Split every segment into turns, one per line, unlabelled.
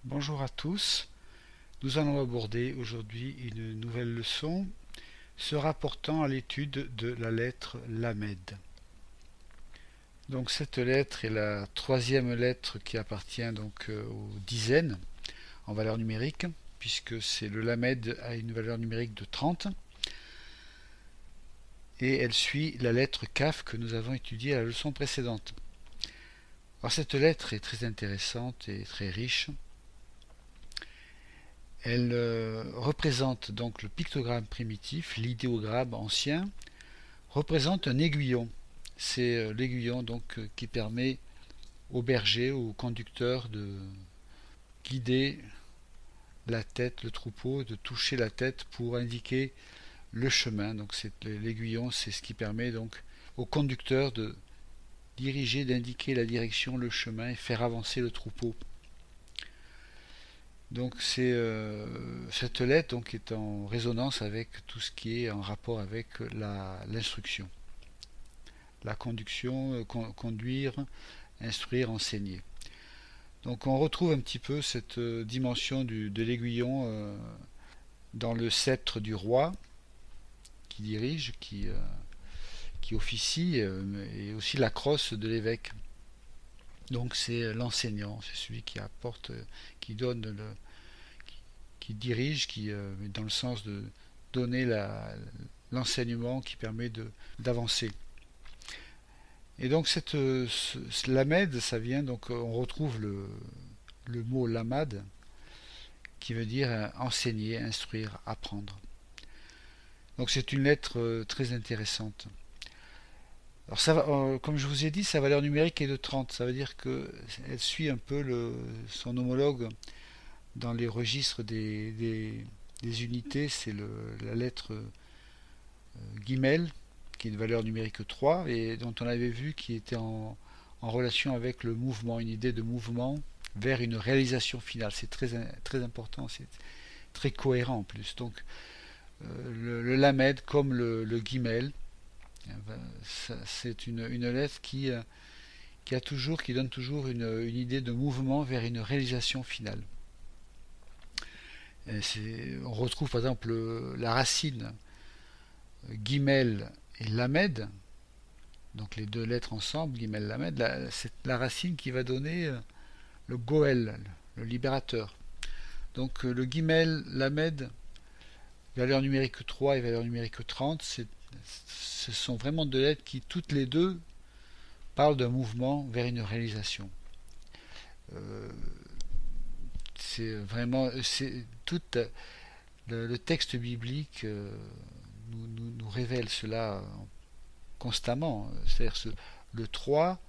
Bonjour à tous, nous allons aborder aujourd'hui une nouvelle leçon se rapportant à l'étude de la lettre Lamed. Donc cette lettre est la troisième lettre qui appartient aux dizaines en valeur numérique, puisque le Lamed a une valeur numérique de 30 et elle suit la lettre Kaf que nous avons étudiée à la leçon précédente. Alors cette lettre est très intéressante et très riche. Elle représente donc le pictogramme primitif, l'idéogramme ancien, représente un aiguillon. C'est l'aiguillon qui permet au berger, au conducteur de guider la tête, le troupeau, de toucher la tête pour indiquer le chemin. Donc l'aiguillon, c'est ce qui permet donc au conducteur de diriger, d'indiquer la direction, le chemin et faire avancer le troupeau. Donc cette lettre est en résonance avec tout ce qui est en rapport avec l'instruction, la conduction, conduire, instruire, enseigner. Donc on retrouve un petit peu cette dimension de l'aiguillon dans le sceptre du roi qui dirige, qui officie, et aussi la crosse de l'évêque. Donc c'est l'enseignant, c'est celui qui apporte, qui donne qui dirige, dans le sens de donner l'enseignement qui permet d'avancer. Et donc lamed, ça vient on retrouve le mot lamad qui veut dire enseigner, instruire, apprendre. Donc c'est une lettre très intéressante. Alors comme je vous ai dit, sa valeur numérique est de 30. Ça veut dire qu'elle suit un peu son homologue dans les registres des unités. C'est la lettre Guimel, qui est de valeur numérique 3, et dont on avait vu qui était en relation avec le mouvement, une idée de mouvement vers une réalisation finale. C'est très important, c'est très cohérent en plus. Donc le Lamed comme le Guimel, c'est une lettre qui donne toujours une idée de mouvement vers une réalisation finale. On retrouve par exemple la racine Guimel et Lamed, donc les deux lettres ensemble, Guimel Lamed, c'est la racine qui va donner le Goël, le libérateur. Donc le Guimel Lamed, valeur numérique 3 et valeur numérique 30, ce sont vraiment deux lettres qui toutes les deux parlent d'un mouvement vers une réalisation. C'est vraiment tout le texte biblique nous révèle cela constamment. C'est-à-dire le 3,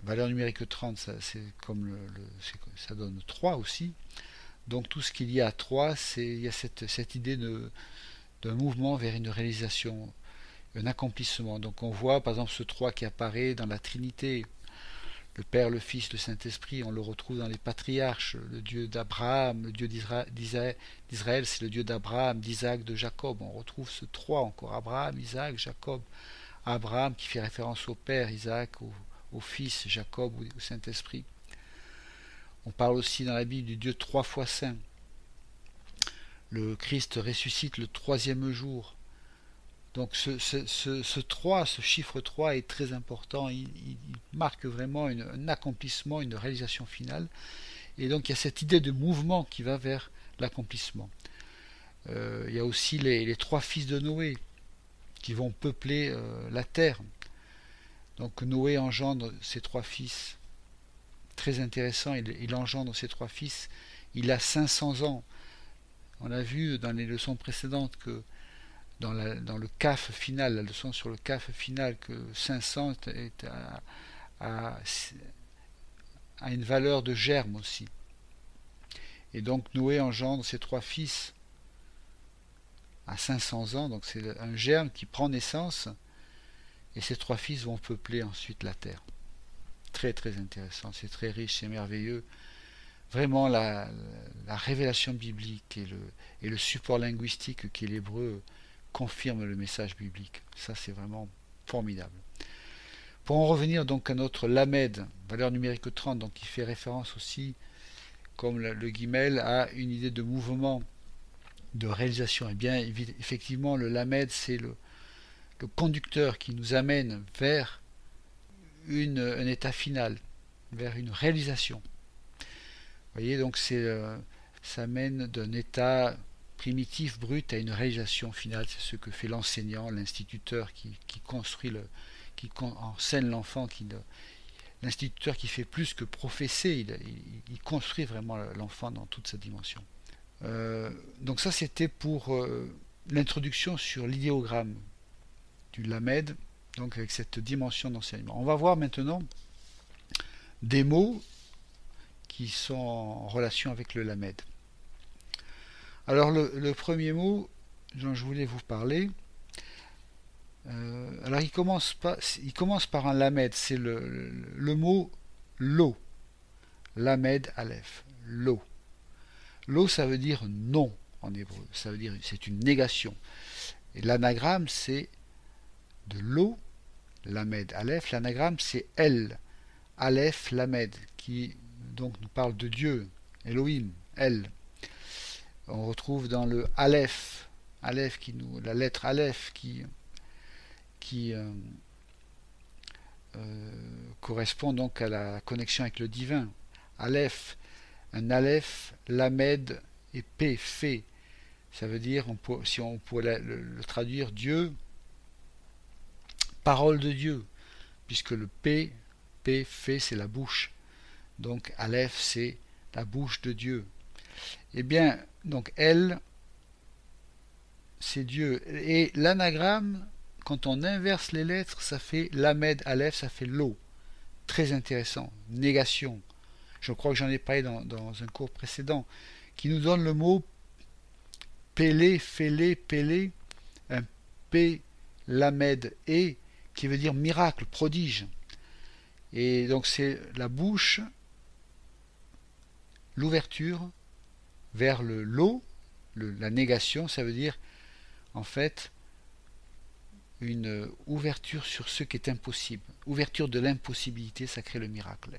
valeur numérique 30, c'est comme ça donne 3 aussi. Donc tout ce qu'il y a à 3, il y a cette idée d'un mouvement vers une réalisation, un accomplissement. Donc on voit par exemple ce 3 qui apparaît dans la Trinité, le Père, le Fils, le Saint-Esprit, on le retrouve dans les patriarches, le Dieu d'Abraham, le Dieu d'Israël, c'est le Dieu d'Abraham, d'Isaac, de Jacob. On retrouve ce 3 encore, Abraham, Isaac, Jacob. Abraham qui fait référence au Père, Isaac, au Fils, Jacob, au Saint-Esprit. On parle aussi dans la Bible du Dieu 3 fois saint. Le Christ ressuscite le troisième jour. Donc ce 3, ce chiffre 3 est très important, il marque vraiment un accomplissement, une réalisation finale. Et donc il y a cette idée de mouvement qui va vers l'accomplissement. Il y a aussi les trois fils de Noé qui vont peupler la terre. Donc Noé engendre ses trois fils. Très intéressant, il engendre ses trois fils. Il a 500 ans. On a vu dans les leçons précédentes que dans le CAF final, la leçon sur le CAF final, que 500 a une valeur de germe aussi. Et donc Noé engendre ses trois fils à 500 ans, donc c'est un germe qui prend naissance, et ces trois fils vont peupler ensuite la terre. Très très intéressant, c'est très riche, c'est merveilleux. Vraiment la révélation biblique et le support linguistique qui est l'hébreu confirme le message biblique. Ça c'est vraiment formidable. Pour en revenir donc à notre Lamed, valeur numérique 30, donc qui fait référence aussi comme le guimel a une idée de mouvement, de réalisation. Et bien effectivement, le lamed, c'est le conducteur qui nous amène vers un état final, vers une réalisation. Vous voyez, donc ça mène d'un état primitif, brut, à une réalisation finale. C'est ce que fait l'enseignant, l'instituteur qui construit qui enseigne l'enfant, l'instituteur qui fait plus que professer, il construit vraiment l'enfant dans toute sa dimension. Donc ça, c'était pour l'introduction sur l'idéogramme du lamed, donc avec cette dimension d'enseignement. On va voir maintenant des mots qui sont en relation avec le lamed. Alors le premier mot dont je voulais vous parler, alors il commence par un lamed, c'est le mot lo, lamed aleph, lo. Lo, ça veut dire non en hébreu, ça veut dire c'est une négation. Et l'anagramme, c'est de lo, lamed aleph, l'anagramme c'est el, aleph lamed, qui donc nous parle de Dieu, Elohim, el. On retrouve dans le aleph, la lettre aleph qui correspond donc à la connexion avec le divin. Aleph, un aleph, lamed et p, fait. Ça veut dire, si on pourrait le traduire, Dieu, parole de Dieu, puisque le p, fait, c'est la bouche. Donc aleph, c'est la bouche de Dieu. Eh bien, donc elle, c'est Dieu. Et l'anagramme, quand on inverse les lettres, ça fait lamed, aleph, ça fait lo. Très intéressant. Négation. Je crois que j'en ai parlé dans un cours précédent, qui nous donne le mot pélé, félé, pélé, un p, lamed, et, qui veut dire miracle, prodige. Et donc c'est la bouche, l'ouverture vers le lo, la négation, ça veut dire en fait une ouverture sur ce qui est impossible. Ouverture de l'impossibilité, ça crée le miracle.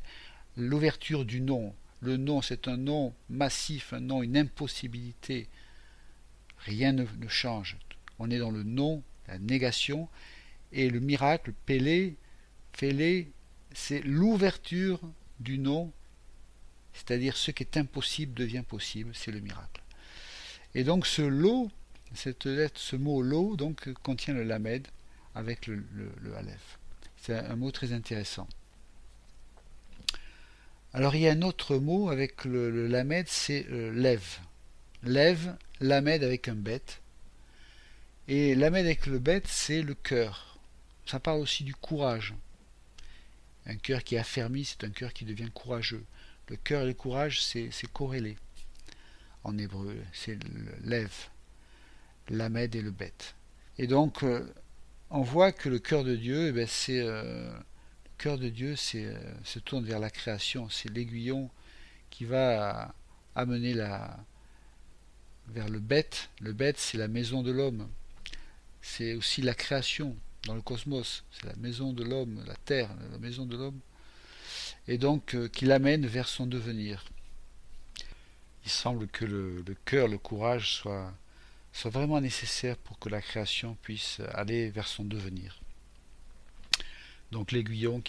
L'ouverture du non. Le non, c'est un non massif, un non, une impossibilité. Rien ne change. On est dans le non, la négation, et le miracle, pélé, félé, c'est l'ouverture du non, c'est-à-dire ce qui est impossible devient possible, c'est le miracle. Et donc ce lo, cette lettre, ce mot lo, donc contient le lamed avec le aleph. C'est un mot très intéressant. Alors il y a un autre mot avec le lamed, c'est lev. Lev, lamed avec un bet. Et lamed avec le bet, c'est le cœur. Ça parle aussi du courage. Un cœur qui est affermi, c'est un cœur qui devient courageux. Le cœur et le courage, c'est corrélé. En hébreu, c'est le lev, lamed et le bet. Et donc, on voit que le cœur de Dieu, se tourne vers la création. C'est l'aiguillon qui va amener vers le bet. Le bet, c'est la maison de l'homme. C'est aussi la création dans le cosmos. C'est la maison de l'homme, la terre, la maison de l'homme. Et donc, qui l'amène vers son devenir. Il semble que le cœur, le courage soit vraiment nécessaire pour que la création puisse aller vers son devenir. Donc l'aiguillon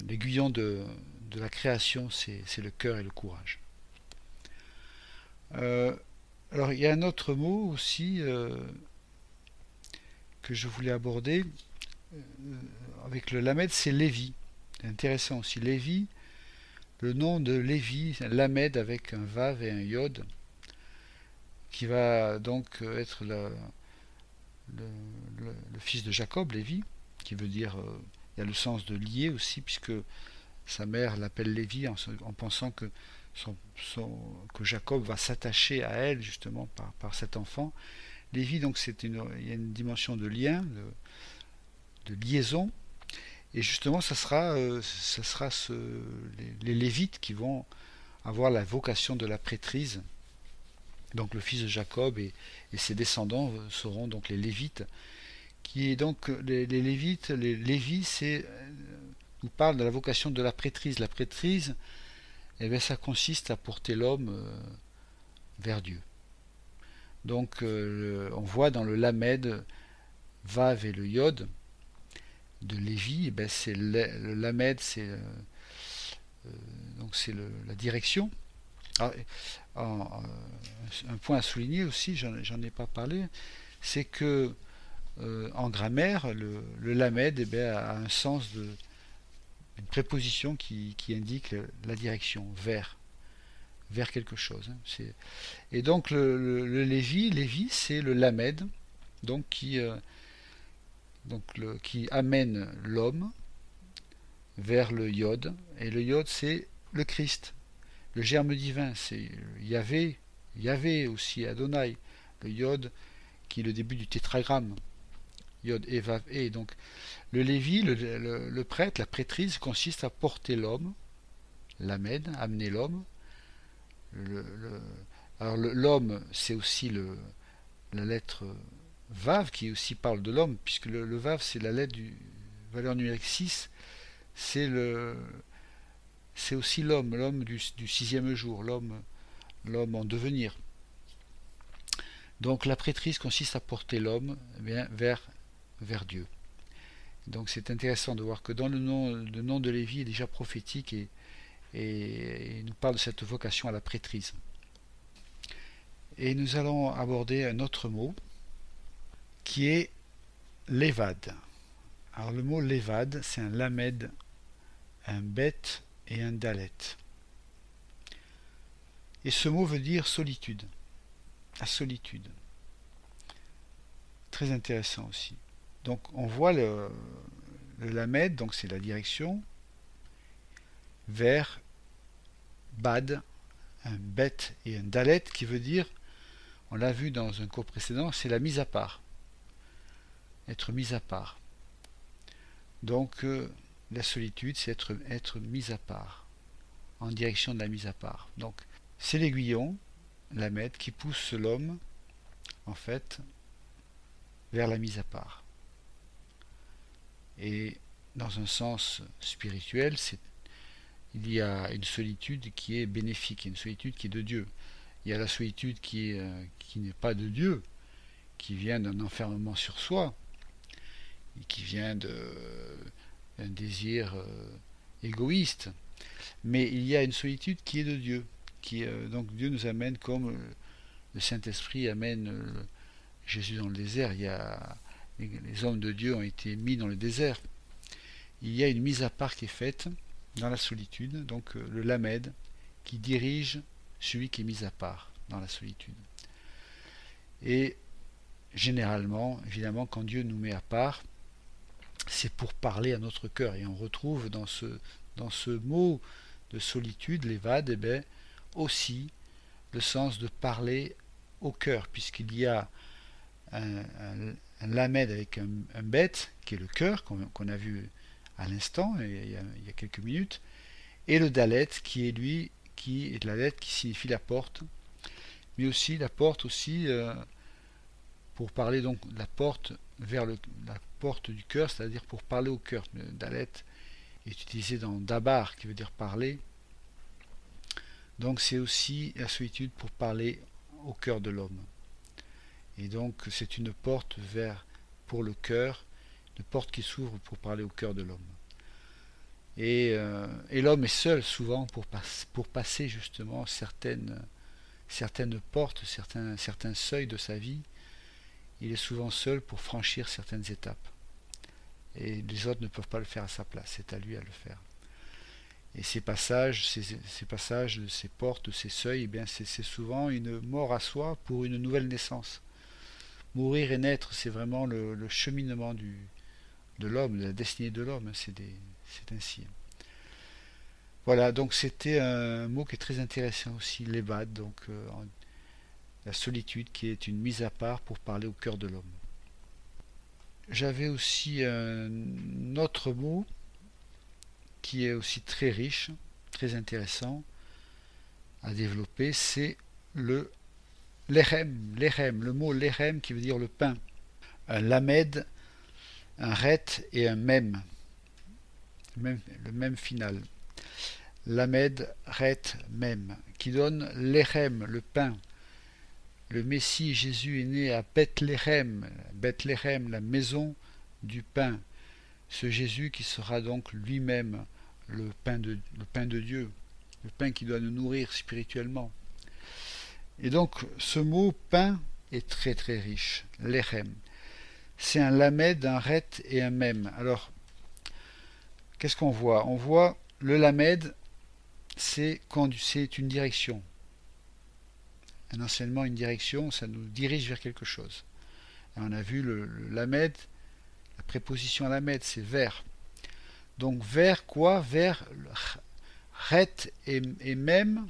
l'aiguillon de la création, c'est le cœur et le courage. Alors il y a un autre mot aussi que je voulais aborder avec le lamed, c'est Lévi. C'est intéressant aussi. Lévi, le nom de Lévi, lamed avec un vav et un yod, qui va donc être le fils de Jacob, Lévi, qui veut dire, il y a le sens de lié aussi, puisque sa mère l'appelle Lévi en pensant que Jacob va s'attacher à elle justement par cet enfant. Lévi, donc il y a une dimension de lien, de liaison, et justement ça sera les Lévites qui vont avoir la vocation de la prêtrise. Donc le fils de Jacob et ses descendants seront donc les Lévites, qui est donc les Lévites, les Lévis, nous parle de la vocation de la prêtrise. La prêtrise, eh bien, ça consiste à porter l'homme vers Dieu. Donc on voit dans le Lamed, Vav et le Yod de Lévi, eh ben, c'est le Lamed, c'est donc c'est la direction. Alors, un point à souligner aussi, j'en ai pas parlé, c'est que en grammaire, le Lamed, eh ben, a un sens une préposition qui indique la direction, vers quelque chose. Hein. Et donc le Lévi, c'est le Lamed, donc qui amène l'homme vers le Yod, et le Yod c'est le Christ, le germe divin, c'est Yahvé aussi, Adonai, le Yod qui est le début du tétragramme, Yod et Vav et. Donc le Lévi, le prêtre, la prêtrise consiste à porter l'homme, Lamed, amener l'homme. Alors l'homme, c'est aussi la lettre Vav qui aussi parle de l'homme, puisque le Vav c'est la lettre du valeur numérique 6, c'est aussi l'homme du sixième jour, l'homme en devenir. Donc la prêtrise consiste à porter l'homme vers Dieu. Donc c'est intéressant de voir que dans le nom de Lévi est déjà prophétique et nous parle de cette vocation à la prêtrise. Et nous allons aborder un autre mot qui est Levad. Alors le mot Levad, c'est un Lamed, un Bet et un Dalet. Et ce mot veut dire solitude, la solitude. Très intéressant aussi. Donc on voit le Lamed, donc c'est la direction, vers Bad, un Bet et un Dalet qui veut dire, on l'a vu dans un cours précédent, c'est la mise à part. Être mis à part. Donc la solitude, c'est être mis à part, en direction de la mise à part. Donc c'est l'aiguillon, Lamed, qui pousse l'homme, en fait, vers la mise à part. Et dans un sens spirituel, il y a une solitude qui est bénéfique, une solitude qui est de Dieu. Il y a la solitude qui n'est pas de Dieu, qui vient d'un enfermement sur soi, et qui vient d'un désir égoïste. Mais il y a une solitude qui est de Dieu. Donc Dieu nous amène comme le Saint-Esprit amène Jésus dans le désert. Les hommes de Dieu ont été mis dans le désert. Il y a une mise à part qui est faite dans la solitude, donc le Lamed qui dirige celui qui est mis à part dans la solitude. Et généralement, évidemment, quand Dieu nous met à part, c'est pour parler à notre cœur. Et on retrouve dans ce mot de solitude, l'évade, aussi le sens de parler au cœur, puisqu'il y a un Lamed avec un bête, qui est le cœur, qu'on a vu à l'instant, il y a quelques minutes, et le Dalet, qui est la lettre qui signifie la porte, mais aussi la porte aussi, pour parler donc de la porte vers la porte du cœur, c'est-à-dire pour parler au cœur. Le Dalet est utilisé dans Dabar, qui veut dire parler. Donc c'est aussi la solitude pour parler au cœur de l'homme. Et donc c'est une porte pour le cœur, une porte qui s'ouvre pour parler au cœur de l'homme. Et l'homme est seul souvent pour passer justement certaines portes, certains seuils de sa vie. Il est souvent seul pour franchir certaines étapes. Et les autres ne peuvent pas le faire à sa place, c'est à lui à le faire. Et ces passages, ces portes, ces seuils, eh bien c'est souvent une mort à soi pour une nouvelle naissance. Mourir et naître, c'est vraiment le cheminement de l'homme, de la destinée de l'homme, c'est ainsi. Voilà, donc c'était un mot qui est très intéressant aussi, l'évad, donc la solitude qui est une mise à part pour parler au cœur de l'homme. J'avais aussi un autre mot qui est aussi très riche, très intéressant à développer, c'est le lechem, le mot lechem qui veut dire le pain. Un lamed, un ret et un mem, le même final. Lamed, Ret, Mem, qui donne l'Echem, le pain. Le Messie Jésus est né à Bethléem, Bethléem, la maison du pain. Ce Jésus qui sera donc lui-même le pain de Dieu, le pain qui doit nous nourrir spirituellement. Et donc ce mot pain est très très riche, l'Echem. C'est un lamed, un ret et un mem. Alors, qu'est-ce qu'on voit? On voit le lamed, c'est une direction. Un enseignement, une direction, ça nous dirige vers quelque chose. Et on a vu le lamed, la préposition lamed, c'est vers. Donc vers quoi? Vers ret et mem,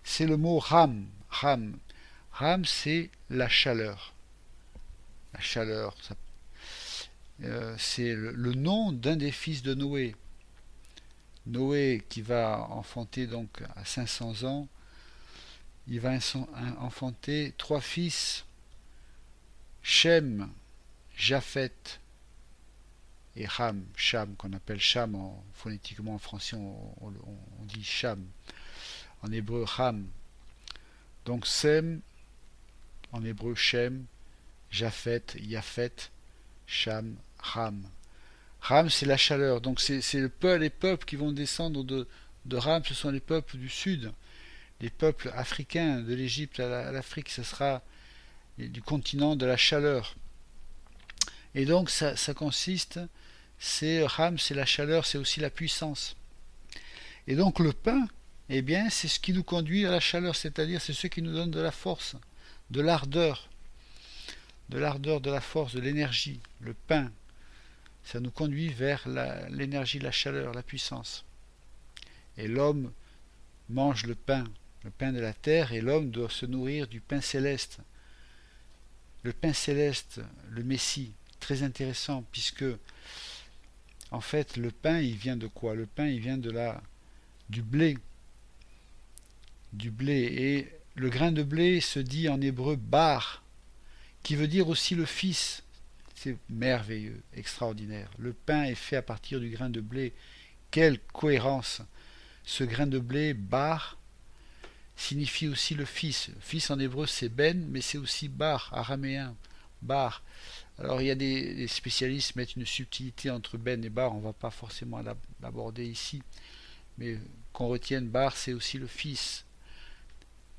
c'est le mot ram. Ram, c'est la chaleur. La chaleur, c'est le nom d'un des fils de Noé. Noé qui va enfanter donc à 500 ans, il va enfanter 3 fils, Shem, Japhet et Ham, Cham, qu'on appelle Cham, phonétiquement en français on dit Cham, en hébreu Ham. Donc Sem, en hébreu Shem, Japhet, Yaphet, Cham, Ham. Ham, c'est la chaleur. Donc c'est les peuples qui vont descendre de Ham, ce sont les peuples du sud. Les peuples africains, de l'Égypte à l'Afrique, ce sera du continent de la chaleur. Et donc ça consiste, Ham, c'est la chaleur, c'est aussi la puissance. Et donc le pain, eh bien, c'est ce qui nous conduit à la chaleur, c'est-à-dire c'est ce qui nous donne de la force, de l'ardeur, de la force, de l'énergie. Le pain, ça nous conduit vers l'énergie, la chaleur, la puissance. Et l'homme mange le pain de la terre, et l'homme doit se nourrir du pain céleste. Le pain céleste, le Messie, très intéressant, puisque en fait le pain il vient de quoi? Le pain il vient du blé. Et le grain de blé se dit en hébreu bar, qui veut dire aussi le fils. C'est merveilleux, extraordinaire. Le pain est fait à partir du grain de blé. Quelle cohérence! Ce grain de blé, bar, signifie aussi le fils. Fils en hébreu c'est ben, mais c'est aussi bar, araméen, bar. Alors il y a des spécialistes qui mettent une subtilité entre ben et bar, on ne va pas forcément l'aborder ici, mais qu'on retienne bar, c'est aussi le fils.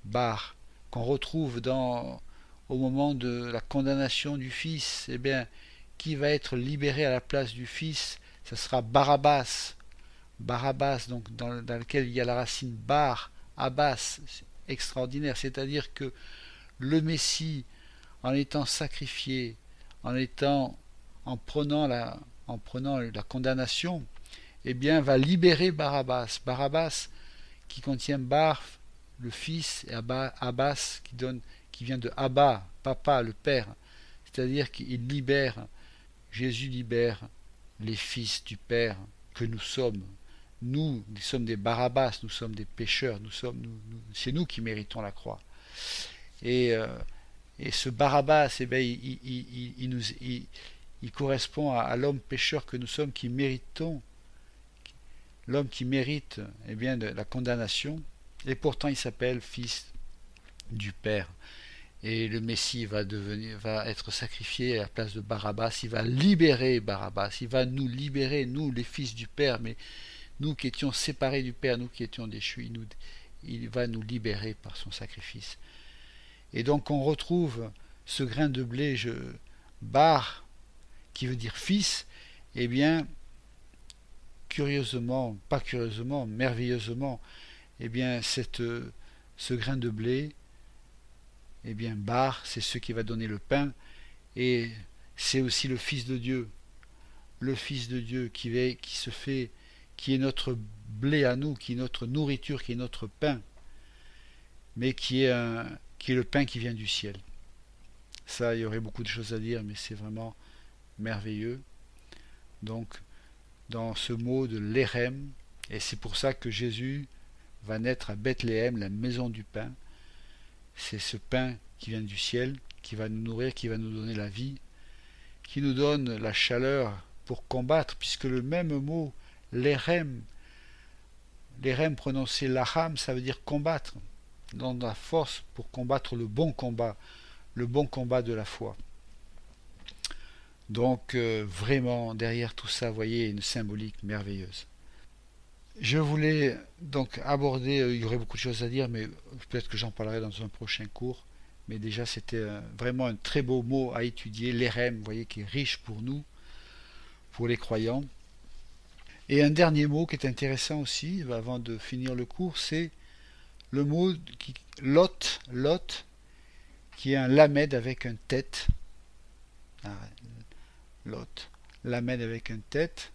Bar, qu'on retrouve au moment de la condamnation du fils, eh bien, qui va être libéré à la place du fils? Ce sera Barabbas. Barabbas, donc dans lequel il y a la racine bar, Abbas, extraordinaire, c'est-à-dire que le Messie, en étant sacrifié, en prenant la condamnation, eh bien, va libérer Barabbas. Barabbas qui contient Bar, le fils, et Abbas qui vient de Abba, papa, le père. C'est-à-dire qu'il libère, Jésus libère les fils du Père que nous sommes. Nous sommes des Barabbas, nous sommes des pécheurs, c'est nous qui méritons la croix. Et ce Barabbas, eh bien, il correspond à l'homme pécheur que nous sommes, qui méritons, l'homme qui mérite eh bien, de la condamnation, et pourtant il s'appelle fils du Père. Et le Messie va être sacrifié à la place de Barabbas, il va libérer Barabbas, il va nous libérer, nous les fils du Père, mais nous qui étions séparés du Père, nous qui étions déchus, il va nous libérer par son sacrifice. Et donc on retrouve ce grain de blé, bar, qui veut dire fils, eh bien, curieusement, pas curieusement, merveilleusement, eh bien, ce grain de blé, eh bien, bar, c'est ce qui va donner le pain, et c'est aussi le Fils de Dieu, qui est notre blé à nous, qui est notre nourriture, qui est notre pain, mais qui est le pain qui vient du ciel. Ça, il y aurait beaucoup de choses à dire, mais c'est vraiment merveilleux. Donc, dans ce mot de l'Érem, et c'est pour ça que Jésus va naître à Bethléem, la maison du pain. C'est ce pain qui vient du ciel, qui va nous nourrir, qui va nous donner la vie, qui nous donne la chaleur pour combattre, puisque le même mot, l'Érem, les rem prononcés laham, ça veut dire combattre, dans la force pour combattre le bon combat de la foi. Donc vraiment derrière tout ça, vous voyez, une symbolique merveilleuse. Je voulais donc aborder, il y aurait beaucoup de choses à dire, mais peut-être que j'en parlerai dans un prochain cours. Mais déjà, c'était vraiment un très beau mot à étudier, l'érem, vous voyez, qui est riche pour nous, pour les croyants. Et un dernier mot qui est intéressant aussi, avant de finir le cours, c'est le mot Lot, Lot, qui est un lamed avec un tête. Ah, Lot, lamed avec un tête,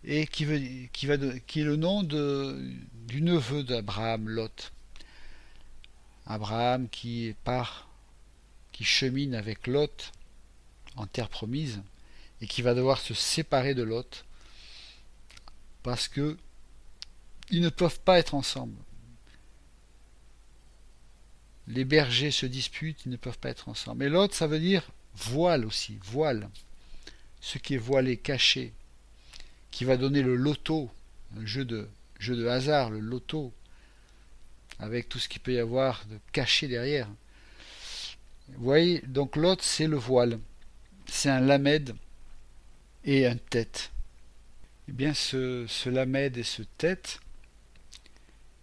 et qui est le nom du neveu d'Abraham, Lot. Abraham qui chemine avec Lot en terre promise et qui va devoir se séparer de Lot parce que ils ne peuvent pas être ensemble. Les bergers se disputent, ils ne peuvent pas être ensemble. Et Lot, ça veut dire voile aussi, voile. Ce qui est voilé, caché, qui va donner le loto, un jeu de hasard, le loto, avec tout ce qu'il peut y avoir de caché derrière. Vous voyez, donc Lot, c'est le voile. C'est un lamed et un tête. Eh bien, ce lamed et ce tête,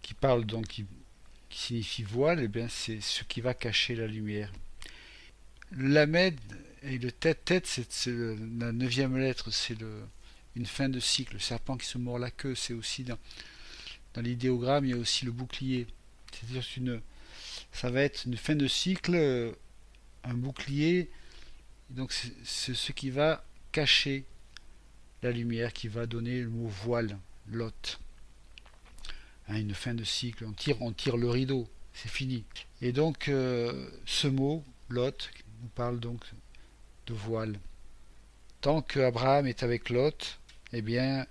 qui parle donc, qui signifie voile, eh bien, c'est ce qui va cacher la lumière. Le lamed et le tête, c'est la neuvième lettre, c'est une fin de cycle. Le serpent qui se mord la queue, c'est aussi dans l'idéogramme, il y a aussi le bouclier. C'est-à-dire ça va être une fin de cycle, un bouclier. Donc c'est ce qui va cacher la lumière, qui va donner le mot voile, Lot. Hein, une fin de cycle, on tire le rideau, c'est fini. Et donc ce mot, Lot, nous parle donc de voile. Tant que Abraham est avec Lot, eh bien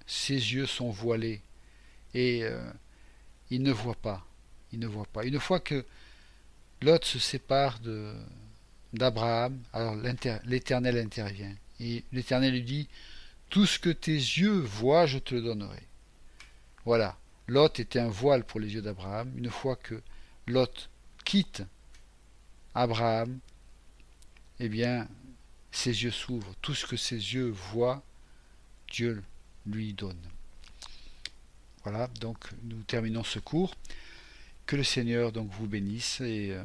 ses yeux sont voilés et il ne voit pas. Il ne voit pas. Une fois que Lot se sépare d'Abraham, alors l'Éternel intervient. Et l'Éternel lui dit, tout ce que tes yeux voient, je te le donnerai. Voilà. Lot était un voile pour les yeux d'Abraham. Une fois que Lot quitte Abraham, eh bien, ses yeux s'ouvrent. Tout ce que ses yeux voient, Dieu lui donne. Voilà, donc nous terminons ce cours. Que le Seigneur donc vous bénisse et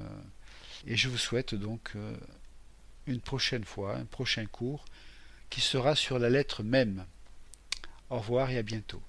je vous souhaite donc une prochaine fois, un prochain cours qui sera sur la lettre même. Au revoir et à bientôt.